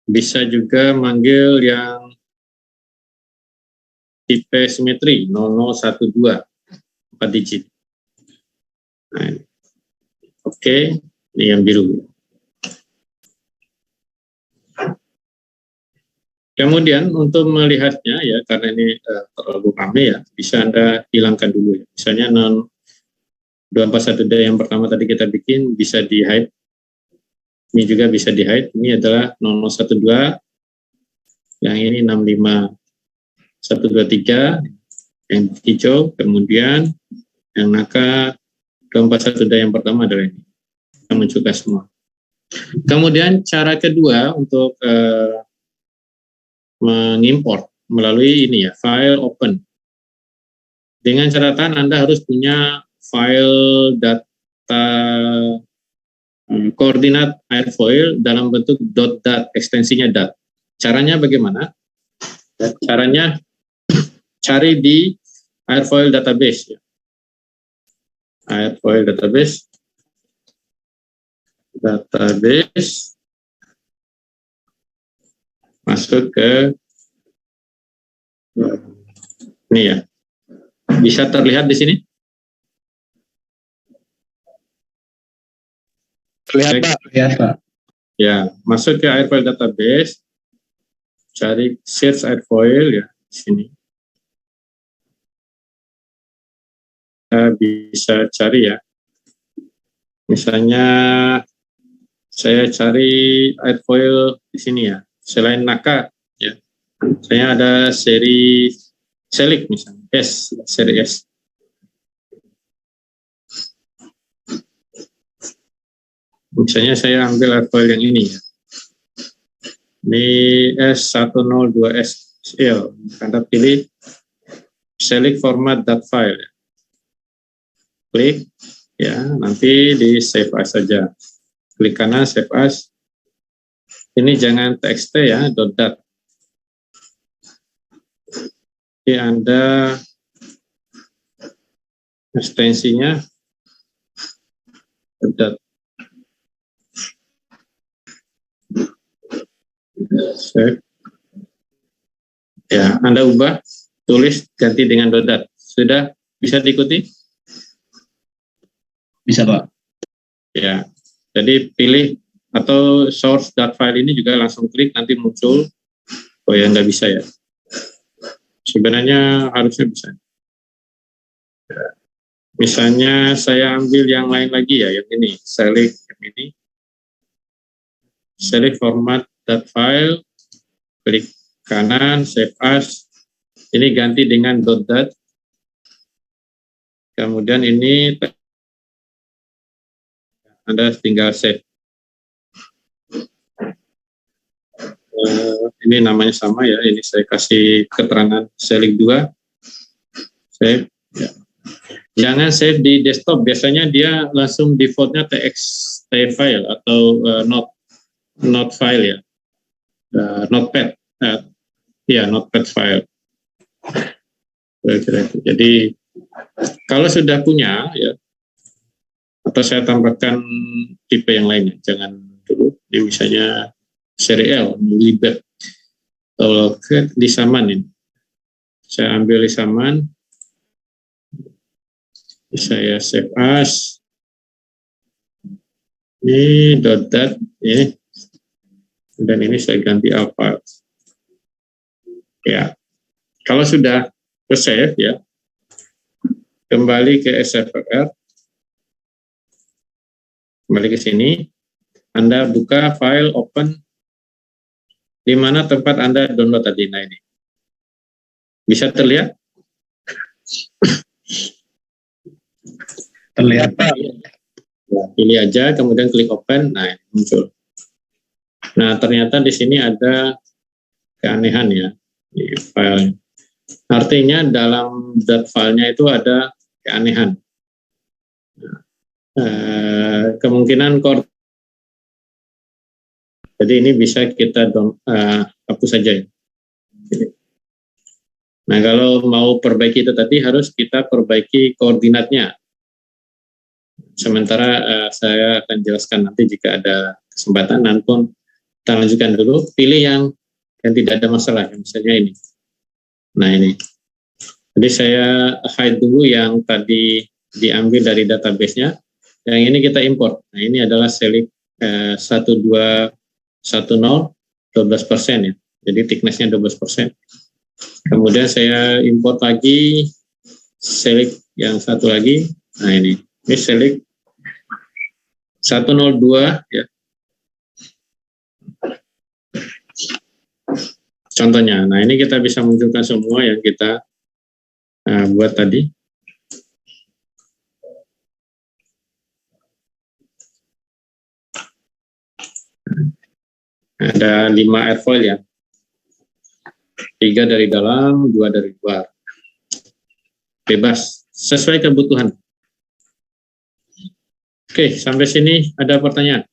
Bisa juga manggil yang tipe simetri 0012 4 digit. Nah, oke, ini yang biru. Kemudian untuk melihatnya ya, karena ini terlalu ramai ya, bisa Anda hilangkan dulu ya. Misalnya 241D yang pertama tadi kita bikin bisa di hide. Ini juga bisa di hide. Ini adalah 0012, yang ini 65123 yang hijau, kemudian yang Naka 241D yang pertama adalah ini. Kita munculkan semua. Kemudian cara kedua untuk mengimport melalui ini ya, file open. Dengan catatan Anda harus punya file data koordinat airfoil dalam bentuk .dat, ekstensinya .dat. Caranya bagaimana? Caranya cari di airfoil database. Ya. Airfoil database, masuk ke ini ya. Bisa terlihat di sini? Terlihat Pak. Ya, masuk ke airfoil database, cari search airfoil ya di sini. Kita bisa cari ya. Misalnya saya cari airfoil di sini ya. Selain Naka ya. Saya ada seri Selik misalnya, seri S. Misalnya saya ambil airfoil yang ini ya. Ini S102SL. Anda pilih select format .file. Klik ya, nanti di save as saja. Klik kanan save as. Ini jangan txt ya, .dat. Jadi Anda ekstensinya .dat. Save. Ya, Anda ubah, tulis ganti dengan .dat. Sudah bisa diikuti? Bisa Pak. Ya, jadi pilih atau source.file ini juga langsung klik, nanti muncul. Oh ya, nggak bisa ya. Sebenarnya harusnya bisa. Ya. Misalnya saya ambil yang lain lagi ya, yang ini, select yang ini. Select format.file, klik kanan, save as. Ini ganti dengan .dat. Kemudian ini Anda tinggal save. Ini namanya sama ya, ini saya kasih keterangan select 2. Save. Ya. Jangan save di desktop, biasanya dia langsung defaultnya txt file atau not file ya, notepad, notepad file. Jadi kalau sudah punya ya, atau saya tambahkan tipe yang lainnya, jangan dulu. Ini misalnya serial, libet, atau lisaman ini. Saya ambil lisaman, saya save as. Ini .dat ya. Dan ini saya ganti alpha. Ya. Kalau sudah save ya, kembali ke SFR. Kembali ke sini, Anda buka file open di mana tempat Anda download tadi. Nah ini. Bisa terlihat? Terlihat Pak. Ya, pilih aja, kemudian klik open, nah ini muncul. Nah ternyata di sini ada keanehan ya di file. Artinya dalam .dat filenya itu ada keanehan. Kemungkinan jadi ini bisa kita hapus saja. Nah kalau mau perbaiki itu tadi harus kita perbaiki koordinatnya. Sementara saya akan jelaskan nanti jika ada kesempatan, namun Kita lanjutkan dulu, pilih yang tidak ada masalah, misalnya ini. Nah ini, jadi saya hide dulu yang tadi diambil dari database-nya, yang ini kita import. Nah ini adalah select 1210, 12% ya, jadi thickness-nya 12%. Kemudian saya import lagi, select yang satu lagi, nah ini select 102 ya. Contohnya, nah ini kita bisa munculkan semua yang kita buat tadi. Ada 5 airfoil ya. 3 dari dalam, 2 dari luar. Bebas, sesuai kebutuhan. Oke, sampai sini ada pertanyaan?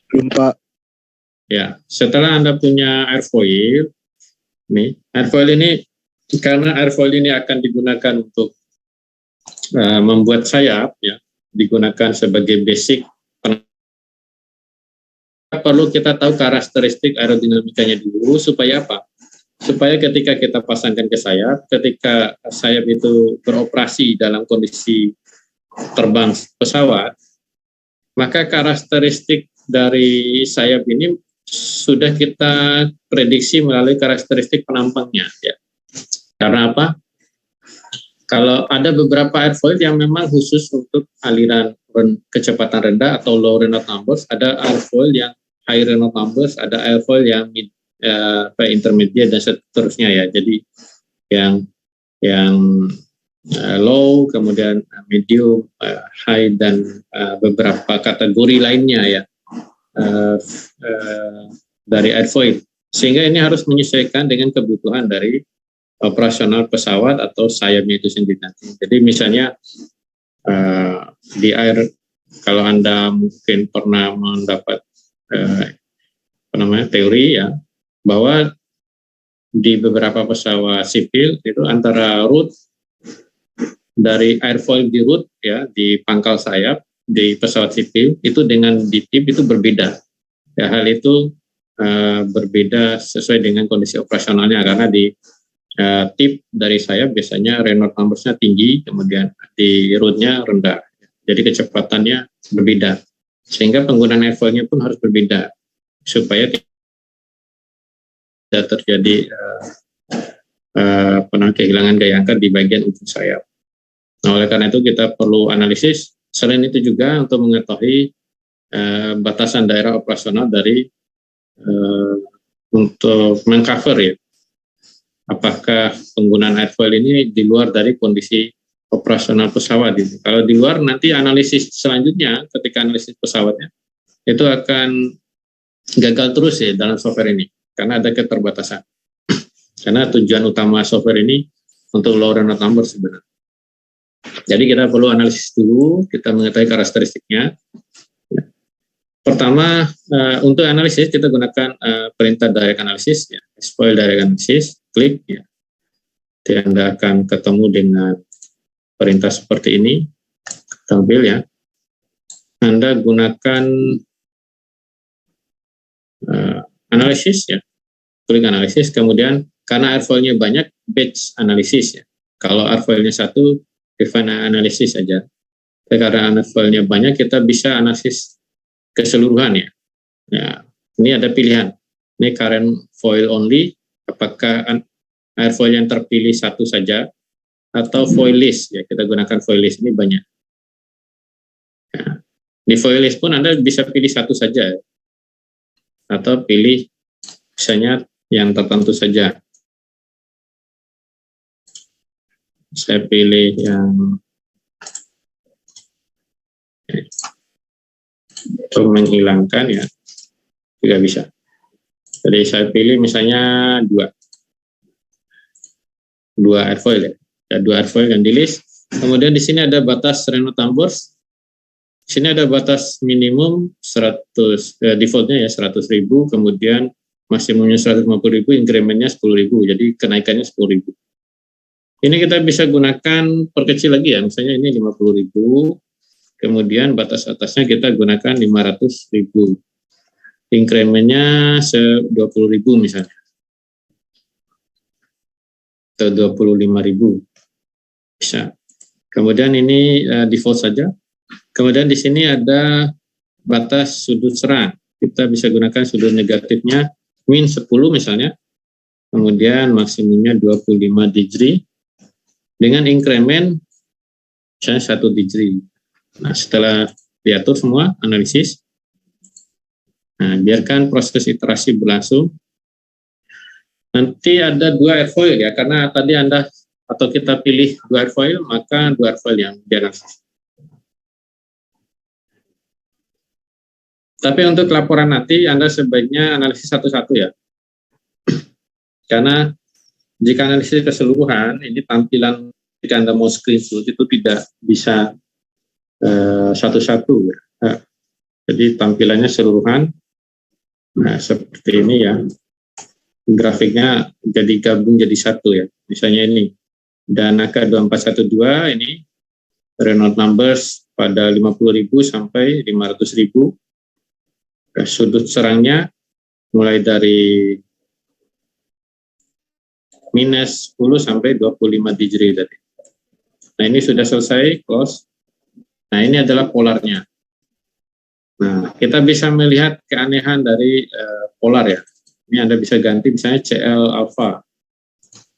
Belum, Pak. Ya, setelah Anda punya airfoil, nih, airfoil ini, karena airfoil ini akan digunakan untuk membuat sayap, ya, digunakan sebagai basic. Perlu kita tahu karakteristik aerodinamikanya dulu, supaya apa? Supaya ketika kita pasangkan ke sayap, ketika sayap itu beroperasi dalam kondisi terbang pesawat, maka karakteristik dari sayap ini sudah kita prediksi melalui karakteristik penampangnya. Ya. Karena apa? Kalau ada beberapa airfoil yang memang khusus untuk aliran kecepatan rendah atau low Renault numbers, ada airfoil yang high Renault numbers, ada airfoil yang intermediate dan seterusnya ya. Jadi yang low, kemudian medium, high, dan beberapa kategori lainnya ya dari airfoil. Sehingga ini harus menyesuaikan dengan kebutuhan dari operasional pesawat atau sayapnya itu sendiri nanti. Jadi misalnya di air, kalau Anda mungkin pernah mendapat teori ya, bahwa di beberapa pesawat sipil itu antara root dari airfoil di root ya, di pangkal sayap di pesawat sipil itu dengan di tip itu berbeda. Ya, hal itu berbeda sesuai dengan kondisi operasionalnya, karena di tip dari sayap biasanya Renault numbers-nya tinggi, kemudian di rootnya rendah. Jadi kecepatannya berbeda. Sehingga penggunaan airfoil-nya pun harus berbeda supaya tidak terjadi kehilangan gaya angkat di bagian ujung sayap. Nah, oleh karena itu kita perlu analisis. Selain itu juga untuk mengetahui batasan daerah operasional dari untuk mengcover ya, apakah penggunaan airfoil ini di luar dari kondisi operasional pesawat. Gitu. Kalau di luar, nanti analisis selanjutnya ketika analisis pesawatnya itu akan gagal terus ya dalam software ini, karena ada keterbatasan. Karena tujuan utama software ini untuk low Renault number sebenarnya. Jadi kita perlu analisis dulu, kita mengetahui karakteristiknya. Pertama, untuk analisis kita gunakan perintah direct analysis, ya, spoil direct analysis, klik, ya. Jadi Anda akan ketemu dengan perintah seperti ini, tampil ya. Anda gunakan analisis, ya, klik analisis, kemudian karena airfoil-nya banyak, batch analisis ya. Kalau airfoil-nya satu, define analisis saja. Karena airfoil-nya banyak, kita bisa analisis keseluruhan ya. Ya, ini ada pilihan. Ini current foil only, apakah airfoil yang terpilih satu saja atau foil list ya, kita gunakan foil list, ini banyak. Ya, di foil list pun Anda bisa pilih satu saja atau pilih misalnya yang tertentu saja. Saya pilih yang untuk menghilangkan ya, juga bisa. Jadi saya pilih misalnya dua airfoil ya. Ada 2 airfoil yang di list. Kemudian di sini ada batas Renault numbers. Di sini ada batas minimum 100, defaultnya ya 100.000, kemudian maksimumnya 150.000, incrementnya 10.000. Jadi kenaikannya 10.000. Ini kita bisa gunakan perkecil lagi ya, misalnya ini 50.000. kemudian batas atasnya kita gunakan 500.000. Incrementnya 20.000 misalnya, atau 25.000 bisa. Kemudian ini default saja. Kemudian di sini ada batas sudut serang. Kita bisa gunakan sudut negatifnya min 10 misalnya. Kemudian maksimumnya 25 degree dengan increment misalnya 1 degree. Nah, setelah diatur semua analisis, nah, biarkan proses iterasi berlangsung. Nanti ada 2 airfoil ya, karena tadi Anda atau kita pilih 2 airfoil, maka 2 airfoil yang dianalisis. Tapi untuk laporan nanti Anda sebaiknya analisis satu-satu ya. Karena jika analisis keseluruhan, ini tampilan jika Anda mau screenshot itu tidak bisa satu-satu. Jadi tampilannya keseluruhan. Nah, seperti ini ya. Grafiknya jadi gabung jadi satu ya. Misalnya ini. Danaka 2412 ini Renault numbers pada 50.000 sampai 500.000. Sudut serangnya mulai dari minus 10 sampai 25 degree tadi. Nah, ini sudah selesai, close. Nah, ini adalah polarnya. Nah, kita bisa melihat keanehan dari polar ya. Ini Anda bisa ganti misalnya CL alpha.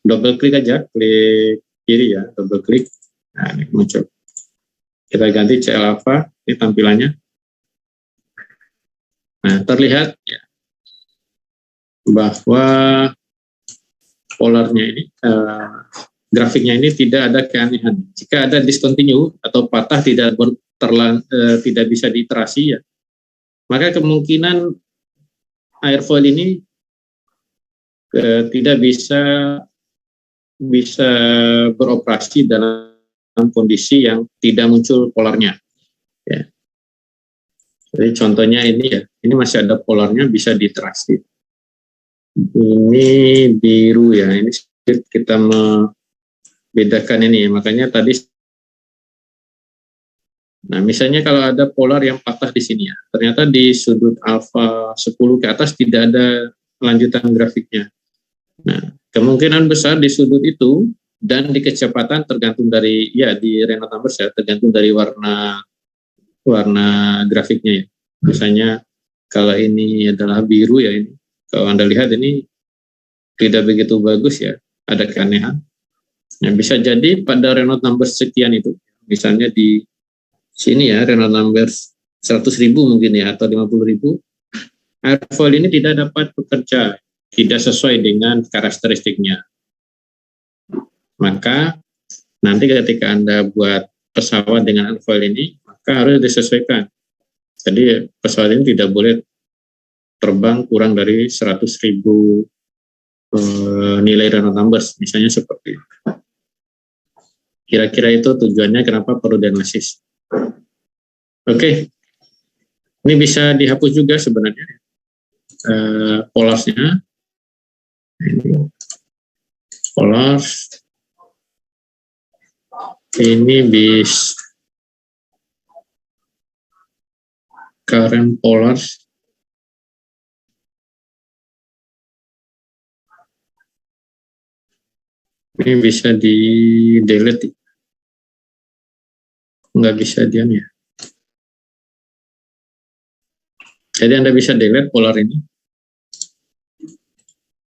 Double klik aja, klik kiri ya, double klik. Nah, ini muncul. Kita ganti CL alpha, ini tampilannya. Nah, terlihat ya bahwa polarnya ini, grafiknya ini tidak ada keanehan. Jika ada discontinue atau patah tidak tidak bisa diiterasi ya, maka kemungkinan airfoil ini tidak bisa beroperasi dalam kondisi yang tidak muncul polarnya. Ya. Jadi contohnya ini ya, ini masih ada polarnya bisa diiterasi. Ini biru ya, ini kita membedakan ini ya, makanya tadi. Nah, misalnya kalau ada polar yang patah di sini ya, ternyata di sudut alfa 10 ke atas tidak ada lanjutan grafiknya. Nah, kemungkinan besar di sudut itu dan di kecepatan tergantung dari ya di Renault numbers ya, tergantung dari warna grafiknya ya. Misalnya kalau ini adalah biru ya, ini kalau Anda lihat ini tidak begitu bagus ya, ada keanehan. Nah, bisa jadi pada Renault numbers sekian itu, misalnya di sini ya Renault numbers 100.000 mungkin ya, atau 50.000, airfoil ini tidak dapat bekerja, tidak sesuai dengan karakteristiknya. Maka nanti ketika Anda buat pesawat dengan airfoil ini, maka harus disesuaikan. Jadi pesawat ini tidak boleh terbang kurang dari 100.000 nilai Renault numbers, misalnya seperti itu. Kira-kira itu tujuannya kenapa perlu dianalisis. Oke. Ini bisa dihapus juga sebenarnya. Polarsnya. Polars. Ini bis current polars. Ini bisa di delete. Nggak bisa dia nih. Jadi Anda bisa delete polar ini.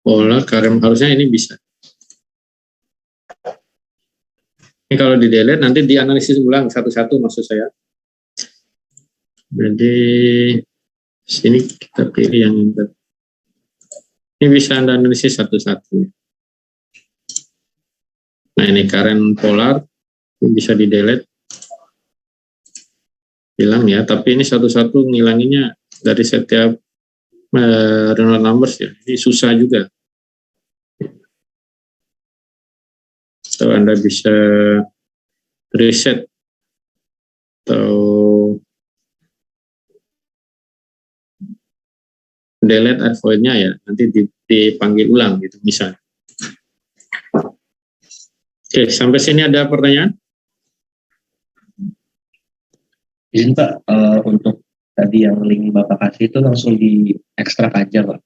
Polar current harusnya ini bisa. Ini kalau di delete nanti dianalisis ulang satu-satu maksud saya. Jadi sini kita pilih yang ini bisa Anda analisis satu-satu. Nah, ini current polar ini bisa di delete. Hilang ya, tapi ini satu-satu ngilanginnya dari setiap Renault numbers ya. Ini susah juga. Atau Anda bisa reset atau delete airfoil-nya ya, nanti dipanggil ulang gitu misalnya. Oke, sampai sini ada pertanyaan? Izin Pak, untuk tadi yang link Bapak kasih itu langsung di ekstrak aja Pak.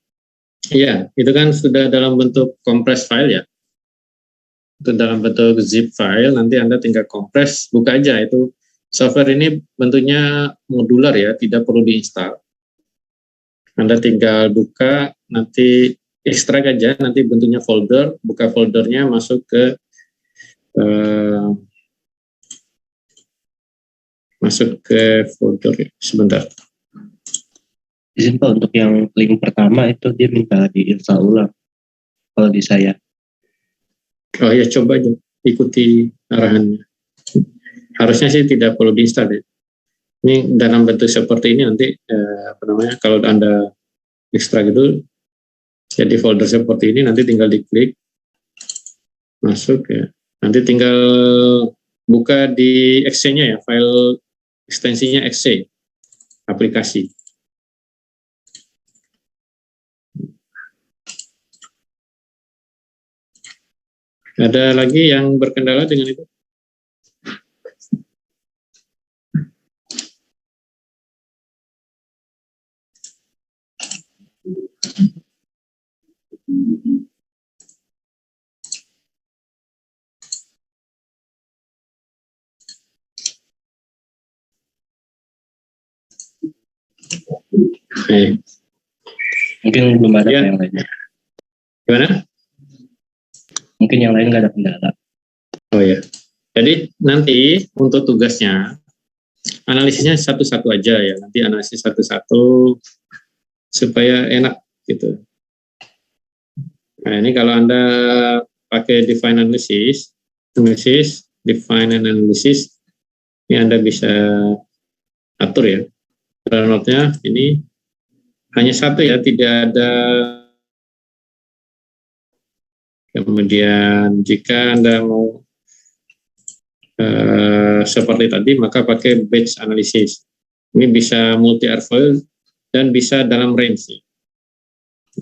Iya, itu kan sudah dalam bentuk compress file ya. Itu dalam bentuk zip file, nanti Anda tinggal kompres, buka aja. Itu software ini bentuknya modular ya, tidak perlu diinstal. Anda tinggal buka, nanti ekstrak aja, nanti bentuknya folder, buka foldernya, masuk ke folder ya. Sebentar. Izin Pak, untuk yang link pertama itu dia minta diinstal ulang kalau di saya. Oh ya, coba aja ikuti arahannya. Harusnya sih tidak perlu diinstal ya. Ini dalam bentuk seperti ini nanti kalau Anda ekstrak itu jadi folder seperti ini, nanti tinggal diklik masuk ya. Nanti tinggal buka di exe-nya ya, file ekstensinya exe aplikasi. Ada lagi yang berkendala dengan itu? Mungkin belum ada yang lainnya. Gimana? Mungkin yang lain nggak ada kendala. Oh ya. Jadi nanti untuk tugasnya analisisnya satu-satu aja ya. Nanti analisis satu-satu supaya enak gitu. Nah ini kalau Anda pakai define analysis, define analysis, ini Anda bisa atur ya. Downloadnya ini hanya satu ya, tidak ada. Kemudian jika Anda mau seperti tadi, maka pakai batch analysis. Ini bisa multi airfoil dan bisa dalam range.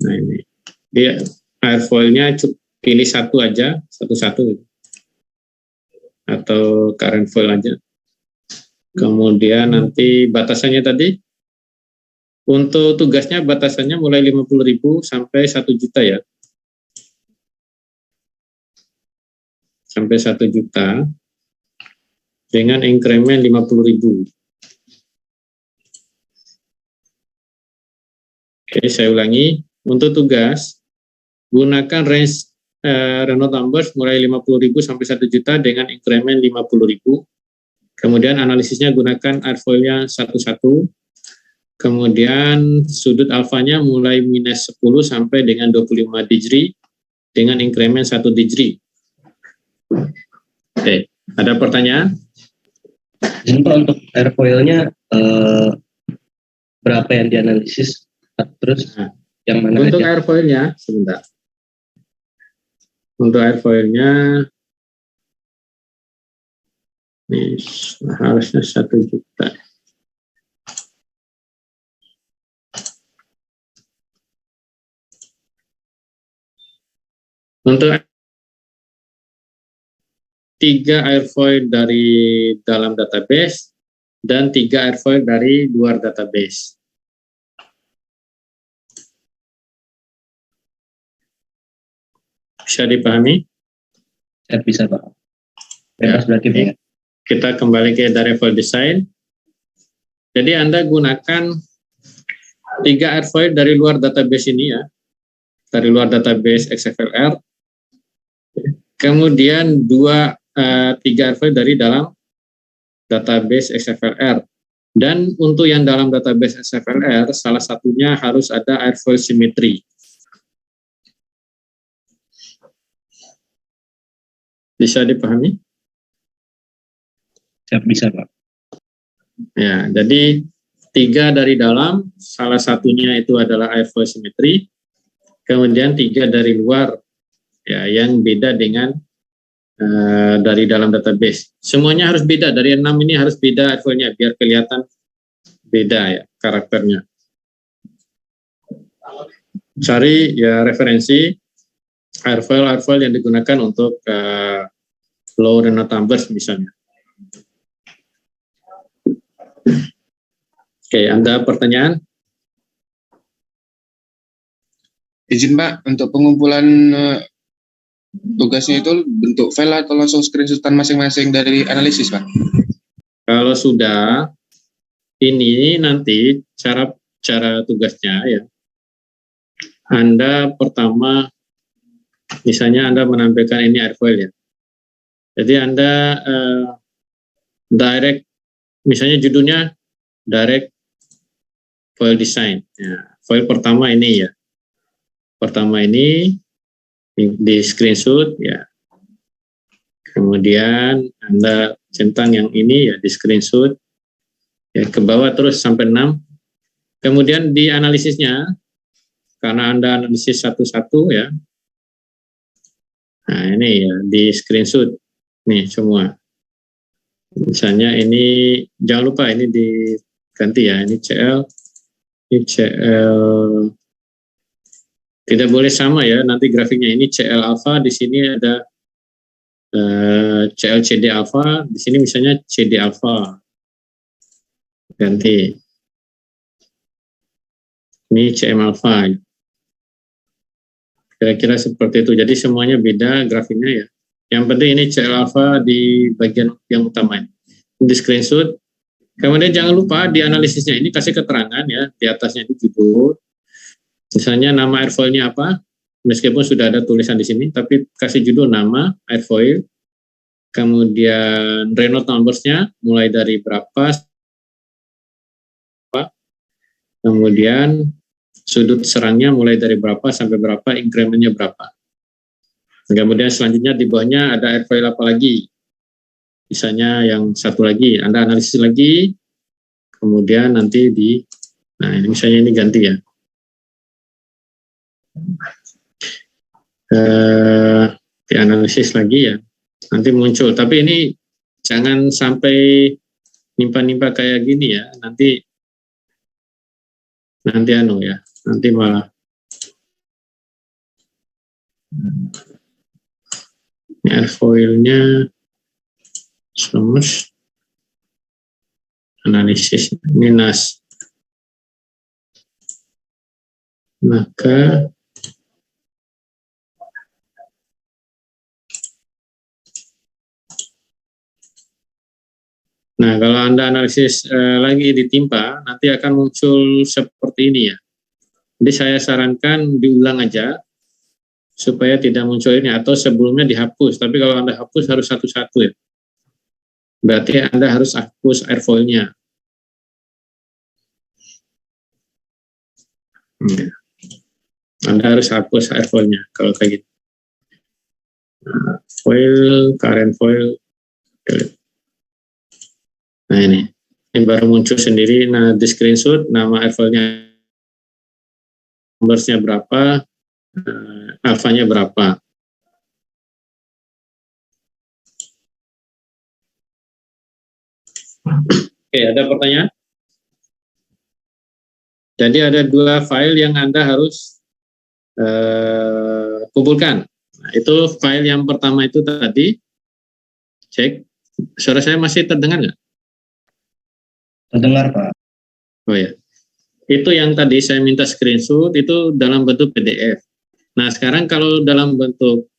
Nah ini dia airfoilnya pilih satu aja, satu-satu atau current foil aja. Kemudian nanti batasannya tadi untuk tugasnya batasannya mulai 50.000 sampai 1 juta ya. Sampai 1 juta dengan increment 50.000. Oke, saya ulangi. Untuk tugas, gunakan range Renault numbers mulai 50.000 sampai 1 juta dengan increment 50.000. Kemudian analisisnya gunakan airfoilnya satu-satu. Kemudian sudut alfanya mulai minus 10 sampai dengan 25 degree dengan increment 1 degree. Oke, ada pertanyaan? Jadi Pak, untuk airfoilnya berapa yang dianalisis? Terus yang mana untuk aja? Airfoilnya, sebentar. Untuk airfoilnya ini harusnya 1 juta. Untuk 3 airfoil dari dalam database dan 3 airfoil dari luar database. Bisa dipahami? Saya bisa Pak. Ya, Berarti Pak. Kita kembali ke airfoil design. Jadi Anda gunakan 3 airfoil dari luar database ini ya, dari luar database XFLR. Kemudian 3 airfoil dari dalam database XFLR. Dan untuk yang dalam database XFLR, salah satunya harus ada airfoil symmetry. Bisa dipahami? Saya bisa Pak. Ya, jadi 3 dari dalam, salah satunya itu adalah airfoil symmetry. Kemudian 3 dari luar, ya, yang beda dengan dari dalam database. Semuanya harus beda, dari 6 ini harus beda airfoilnya, biar kelihatan beda ya karakternya. Cari ya referensi airfoil yang digunakan untuk low Renault numbers misalnya. Oke, Anda pertanyaan? Izin Pak, untuk pengumpulan tugasnya itu bentuk file atau langsung screenshotan masing-masing dari analisis Pak? Kalau sudah, ini nanti cara tugasnya ya. Anda pertama, misalnya Anda menampilkan ini airfoil ya. Jadi Anda direct, misalnya judulnya direct file design. Ya, file pertama ini ya. Pertama ini di screenshot ya. Kemudian Anda centang yang ini ya di screenshot ya, ke bawah terus sampai 6. Kemudian di analisisnya, karena Anda analisis satu-satu ya. Nah ini ya di screenshot nih semua. Misalnya ini jangan lupa ini diganti ya, ini CL tidak boleh sama ya, nanti grafiknya ini CL alpha, di sini ada CL CD alpha, di sini misalnya CD alpha. Ganti. Ini CM alpha. Kira-kira seperti itu. Jadi semuanya beda grafiknya ya. Yang penting ini CL alpha di bagian yang utama ini. Di screenshot. Kemudian jangan lupa di analisisnya ini kasih keterangan ya, di atasnya itu judul. Misalnya nama airfoilnya apa, meskipun sudah ada tulisan di sini, tapi kasih judul nama airfoil, kemudian Renault numbers-nya mulai dari berapa, kemudian sudut serangnya mulai dari berapa sampai berapa, increment-nya berapa. Kemudian selanjutnya di bawahnya ada airfoil apa lagi, misalnya yang satu lagi, Anda analisis lagi, kemudian nanti nah ini misalnya ini ganti ya. Dianalisis lagi ya, nanti muncul. Tapi ini jangan sampai nimpa-nimpa kayak gini ya, nanti ya, nanti malah ini airfoilnya semus analisis minus, maka nah, kalau Anda analisis lagi ditimpa, nanti akan muncul seperti ini ya. Jadi saya sarankan diulang aja, supaya tidak muncul ini, atau sebelumnya dihapus. Tapi kalau Anda hapus harus satu-satu ya. Berarti Anda harus hapus airfoilnya. Anda harus hapus airfoilnya, kalau kayak gitu. Foil, current foil, delete. Nah ini baru muncul sendiri. Nah di screenshot nama airfoilnya, numbersnya berapa, alfanya berapa. Oke, ada pertanyaan? Jadi ada 2 file yang Anda harus kumpulkan. Nah, itu file yang pertama itu tadi, cek. Suara saya masih terdengar nggak? Terdengar Pak. Oh ya, itu yang tadi saya minta screenshot itu dalam bentuk PDF. Nah sekarang kalau dalam bentuk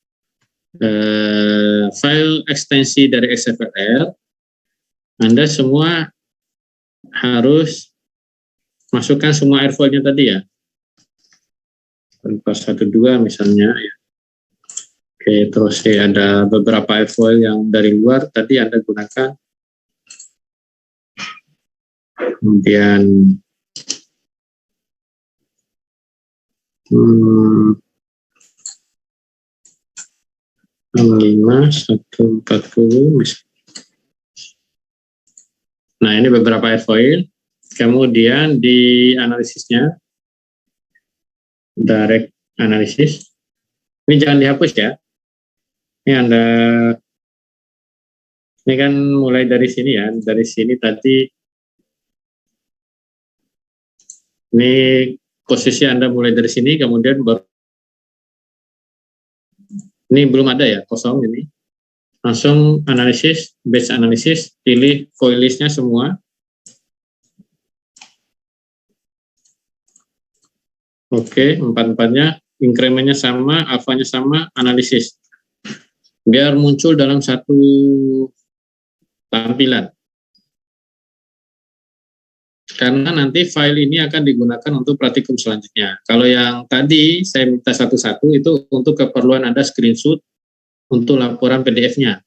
file ekstensi dari XFLR, Anda semua harus masukkan semua airfoilnya tadi ya. Pas 1, 2 misalnya ya. Oke, terus ada beberapa airfoil yang dari luar tadi Anda gunakan. Kemudian 65, 140 misalnya. Nah ini beberapa airfoil. Kemudian di analisisnya, direct analisis. Ini jangan dihapus ya. Ini kan mulai dari sini ya. Dari sini tadi, ini posisi Anda mulai dari sini, kemudian baru, ini belum ada ya, kosong ini. Langsung analisis, batch analisis, pilih foil listnya semua. Oke, empat-empatnya, incrementnya sama, alfanya sama, analisis. Biar muncul dalam satu tampilan. Karena nanti file ini akan digunakan untuk praktikum selanjutnya. Kalau yang tadi saya minta satu-satu itu untuk keperluan Anda screenshot untuk laporan PDF-nya.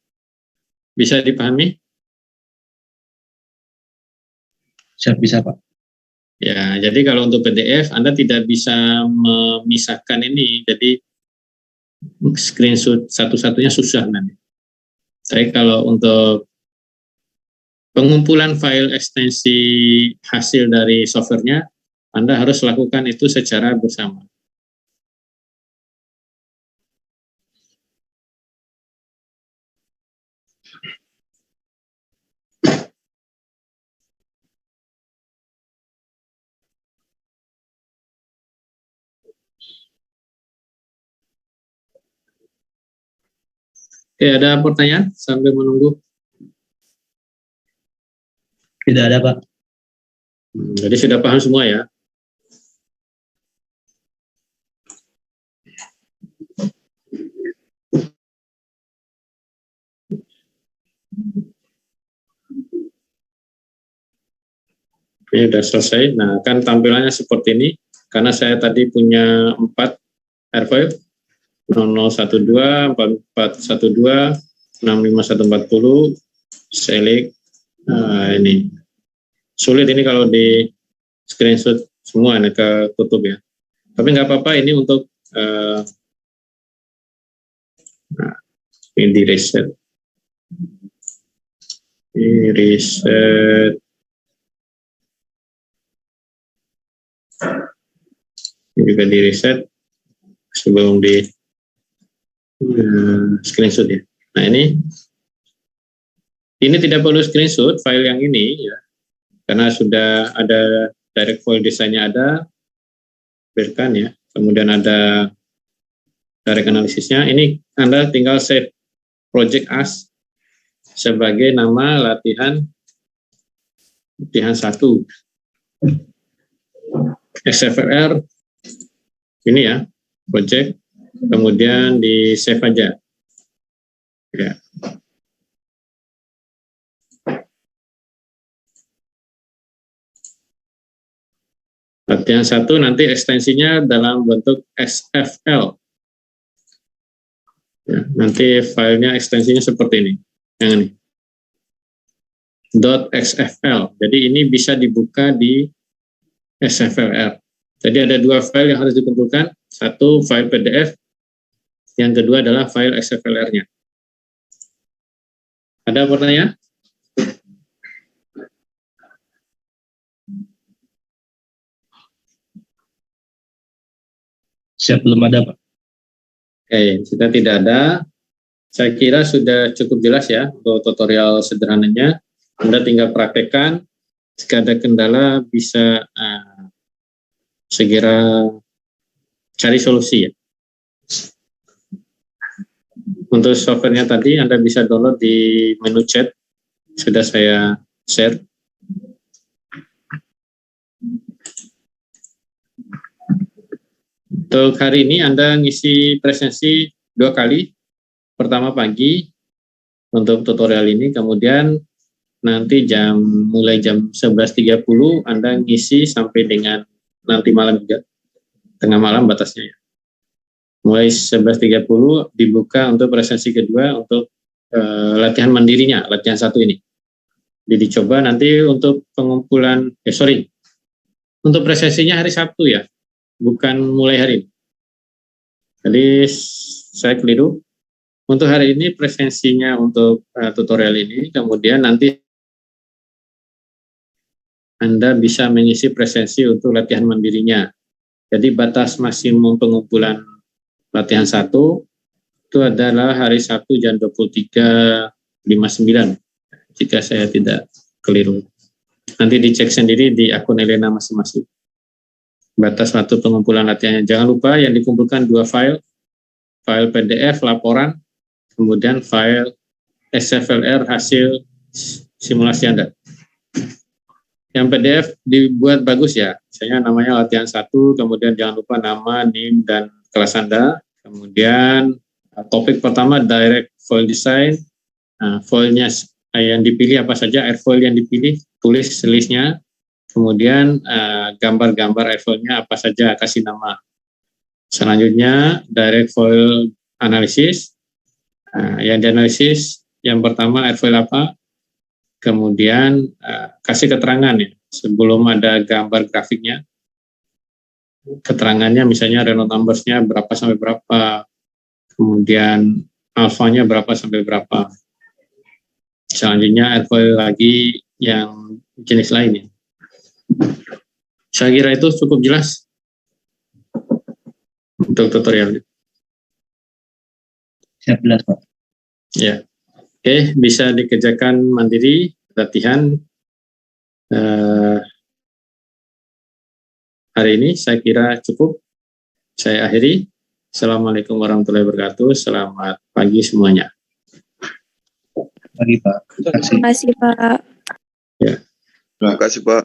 Bisa dipahami? Siap, bisa Pak. Ya, jadi kalau untuk PDF Anda tidak bisa memisahkan ini, jadi screenshot satu-satunya susah nanti. Tapi kalau untuk pengumpulan file ekstensi hasil dari softwarenya, Anda harus lakukan itu secara bersama. Oke, ada pertanyaan sambil menunggu? Tidak ada Pak. Jadi sudah paham semua ya? Ini sudah selesai. Nah, kan tampilannya seperti ini. Karena saya tadi punya 4 airfile, 0012, 4412, 65140, select. Ini sulit ini kalau di screenshot semua ini ke tutup ya. Tapi nggak apa-apa, ini untuk ini di reset. Ini reset. Ini juga di reset sebelum di screenshot ya. Nah ini tidak perlu screenshot file yang ini ya, karena sudah ada direct file desainnya ada, biarkan ya. Kemudian ada direct analisisnya. Ini Anda tinggal save project as sebagai nama latihan 1. XFR ini ya, project, kemudian di save aja. Ya. Latihan 1 nanti ekstensinya dalam bentuk XFL. Ya, nanti filenya ekstensinya seperti ini, yang ini. .xfl. Jadi ini bisa dibuka di XFLR. Jadi ada 2 file yang harus dikumpulkan. Satu file PDF, yang kedua adalah file XFLR-nya. Ada pertanyaan? Siap, belum ada Pak. Oke, sudah tidak ada. Saya kira sudah cukup jelas ya untuk tutorial sederhananya. Anda tinggal praktekkan. Jika ada kendala bisa segera cari solusi ya. Untuk softwarenya tadi Anda bisa download di menu chat, sudah saya share. Untuk hari ini Anda ngisi presensi 2 kali. Pertama pagi untuk tutorial ini, kemudian nanti mulai jam 11.30 Anda ngisi sampai dengan nanti malam juga. Tengah malam batasnya ya. Mulai 11.30 dibuka untuk presensi kedua untuk latihan mandirinya, latihan 1 ini. Jadi dicoba nanti untuk pengumpulan, untuk presensinya hari Sabtu ya, bukan mulai hari ini. Jadi saya keliru. Untuk hari ini presensinya untuk tutorial ini, kemudian nanti Anda bisa mengisi presensi untuk latihan mandirinya. Jadi batas maksimum pengumpulan latihan 1 itu adalah hari Sabtu jam 23.59 jika saya tidak keliru. Nanti dicek sendiri di akun Elena masing-masing. Batas waktu pengumpulan latihannya. Jangan lupa yang dikumpulkan 2 file PDF laporan, kemudian file XFLR hasil simulasi Anda. yang PDF dibuat bagus ya. Misalnya namanya latihan 1, kemudian jangan lupa nama, NIM, dan kelas Anda. Kemudian topik pertama direct foil design. Foilnya yang dipilih apa saja, airfoil yang dipilih, tulis listnya. Kemudian gambar-gambar airfoilnya apa saja, kasih nama. Selanjutnya direct foil analisis. Yang dianalisis yang pertama airfoil apa, kemudian kasih keterangan ya, sebelum ada gambar grafiknya. Keterangannya misalnya Renault numbers-nya berapa sampai berapa, kemudian alfanya berapa sampai berapa. Selanjutnya airfoil lagi yang jenis lainnya. Saya kira itu cukup jelas untuk tutorialnya. Siap, jelas Pak. Ya, oke, bisa dikerjakan mandiri latihan hari ini. Saya kira cukup. Saya akhiri. Assalamualaikum warahmatullahi wabarakatuh. Selamat pagi semuanya. Pagi Pak. Terima kasih. Terima kasih Pak. Ya. Terima kasih Pak.